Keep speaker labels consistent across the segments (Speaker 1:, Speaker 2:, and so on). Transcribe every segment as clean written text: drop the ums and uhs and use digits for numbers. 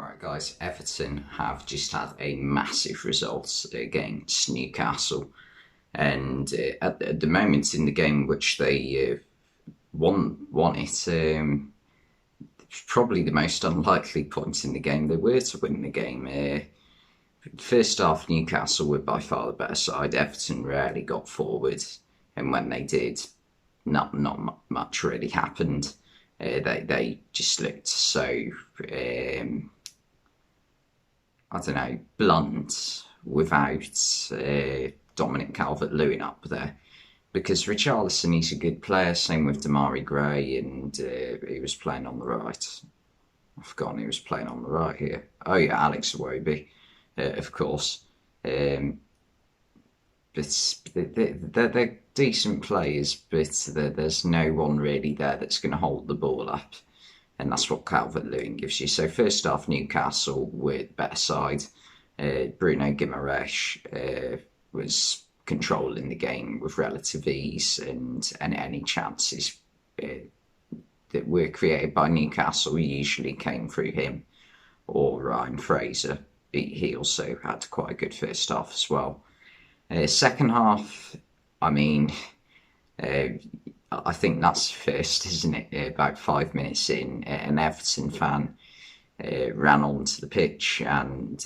Speaker 1: Alright guys, Everton have just had a massive result against Newcastle, and at the moment in the game which they won it, probably the most unlikely point in the game they were to win the game. First half, Newcastle were by far the better side. Everton rarely got forward, and when they did, not much really happened. They just looked so I don't know, blunt without Dominic Calvert-Lewin up there. Because Richarlison, he's a good player, same with Damari Gray, and he was playing on the right. I've forgotten he was playing on the right here. Oh yeah, Alex Iwobi, of course. But they're decent players, but there's no one really there that's going to hold the ball up. And that's what Calvert-Lewin gives you. So first half, Newcastle were the better side. Bruno Guimaraes was controlling the game with relative ease, and any chances that were created by Newcastle usually came through him or Ryan Fraser. He also had quite a good first half as well. Second half, I mean, I think that's first, isn't it? About 5 minutes in, an Everton fan ran onto the pitch and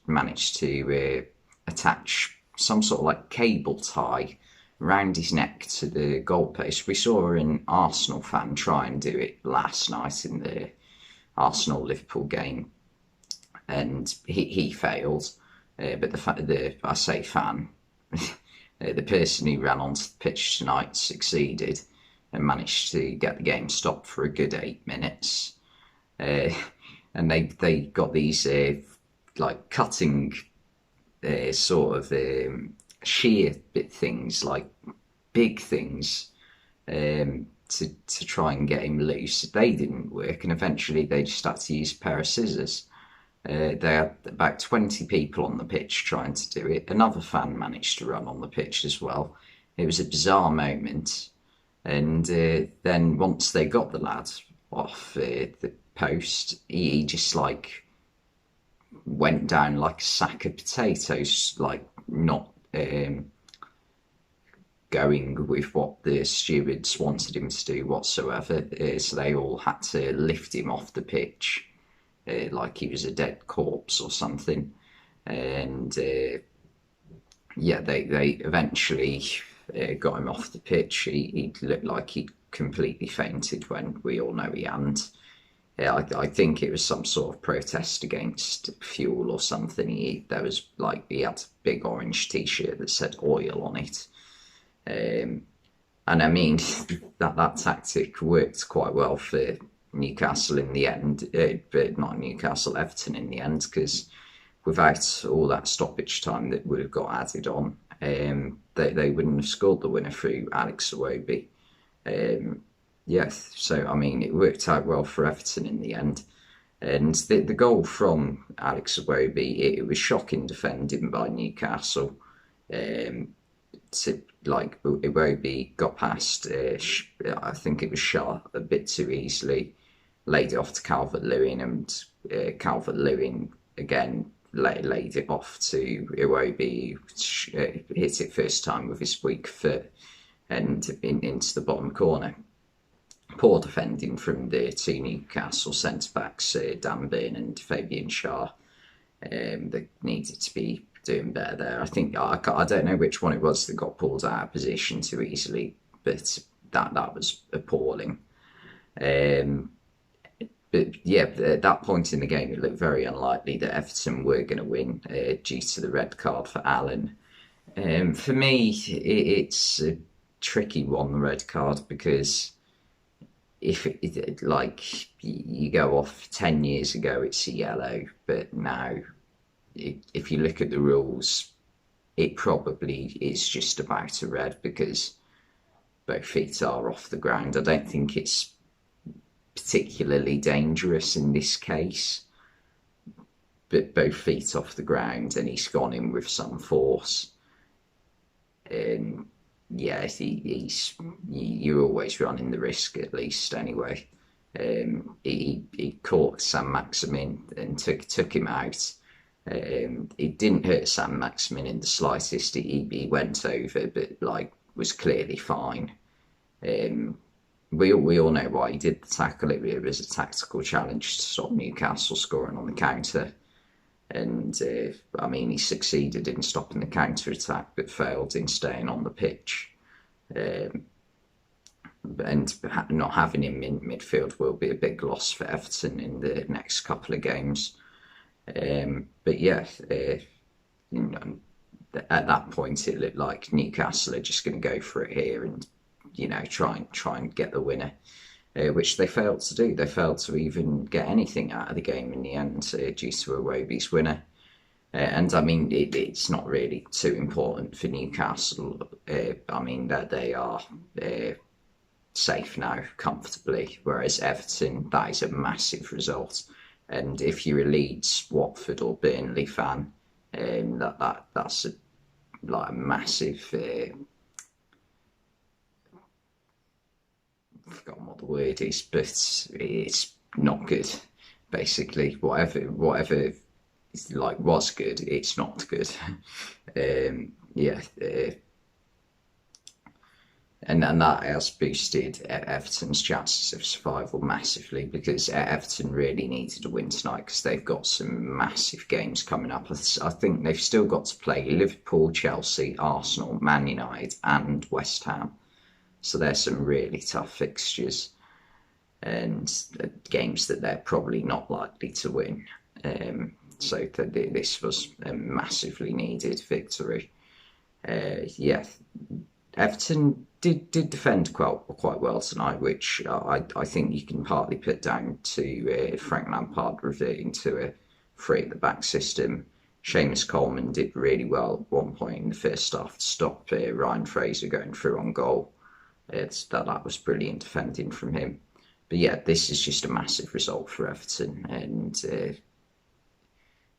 Speaker 1: managed to attach some sort of like cable tie around his neck to the goalpost. We saw an Arsenal fan try and do it last night in the Arsenal-Liverpool game, and he failed. But I say fan, the person who ran onto the pitch tonight succeeded and managed to get the game stopped for a good 8 minutes. And they got these like cutting sort of shear bit things, like big things, to try and get him loose. They didn't work, and eventually they just had to use a pair of scissors. They had about 20 people on the pitch trying to do it. Another fan managed to run on the pitch as well. It was a bizarre moment. And then once they got the lad off the post, he just like went down like a sack of potatoes, like not going with what the stewards wanted him to do whatsoever. So they all had to lift him off the pitch. Like he was a dead corpse or something, and yeah, they eventually got him off the pitch. He looked like he'd completely fainted when we all know he hadn't. I think it was some sort of protest against fuel or something. He had a big orange T-shirt that said oil on it, and I mean that tactic worked quite well for Newcastle in the end, but not Newcastle, Everton in the end, because without all that stoppage time that would have got added on, they wouldn't have scored the winner through Alex Iwobi. Yes, so I mean it worked out well for Everton in the end, and the goal from Alex Iwobi, it was shocking defending by Newcastle. Iwobi got past, I think it was shot a bit too easily, laid it off to Calvert-Lewin, and Calvert-Lewin again laid it off to Iwobi, hit it first time with his weak foot and into the bottom corner. Poor defending from the two Newcastle centre-backs, Dan Burn and Fabian Schär. They needed to be doing better there. I think I don't know which one it was that got pulled out of position too easily, but that was appalling. But yeah, at that point in the game, it looked very unlikely that Everton were going to win due to the red card for Allen. For me, it's a tricky one, the red card, because if like you go off 10 years ago, it's a yellow, but now if you look at the rules, it probably is just about a red because both feet are off the ground. I don't think it's particularly dangerous in this case, but both feet off the ground, and he's gone in with some force. Yeah, you're always running the risk, at least anyway. He caught Sam Maximin and took him out. It didn't hurt Sam Maximin in the slightest. He went over, but like was clearly fine. We all know why he did the tackle. It was a tactical challenge to stop Newcastle scoring on the counter. And I mean, he succeeded in stopping the counter attack, but failed in staying on the pitch. And not having him in midfield will be a big loss for Everton in the next couple of games. But yeah, you know, at that point it looked like Newcastle are just going to go for it here and try and get the winner, which they failed to do. They failed to even get anything out of the game in the end due to Iwobi's winner. And I mean, it's not really too important for Newcastle. I mean, that they are safe now comfortably, whereas Everton, that is a massive result. And if you're a Leeds, Watford, or Burnley fan, that's like a massive. I've forgotten what the word is, but it's not good. Basically, whatever like was good, it's not good. Yeah, and that has boosted Everton's chances of survival massively, because Everton really needed a win tonight because they've got some massive games coming up. I think they've still got to play Liverpool, Chelsea, Arsenal, Man United and West Ham. So there's some really tough fixtures and games that they're probably not likely to win. So this was a massively needed victory. Yeah, Everton did defend quite well tonight, which I think you can partly put down to Frank Lampard reverting to a three at the back system. Seamus Coleman did really well at one point in the first half to stop Ryan Fraser going through on goal. That was brilliant defending from him. But yeah, this is just a massive result for Everton, and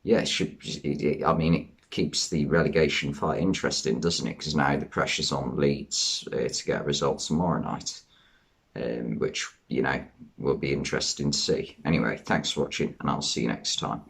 Speaker 1: yeah, it keeps the relegation fight interesting, doesn't it? Because now the pressure's on Leeds to get a result tomorrow night, which will be interesting to see. Anyway, thanks for watching, and I'll see you next time.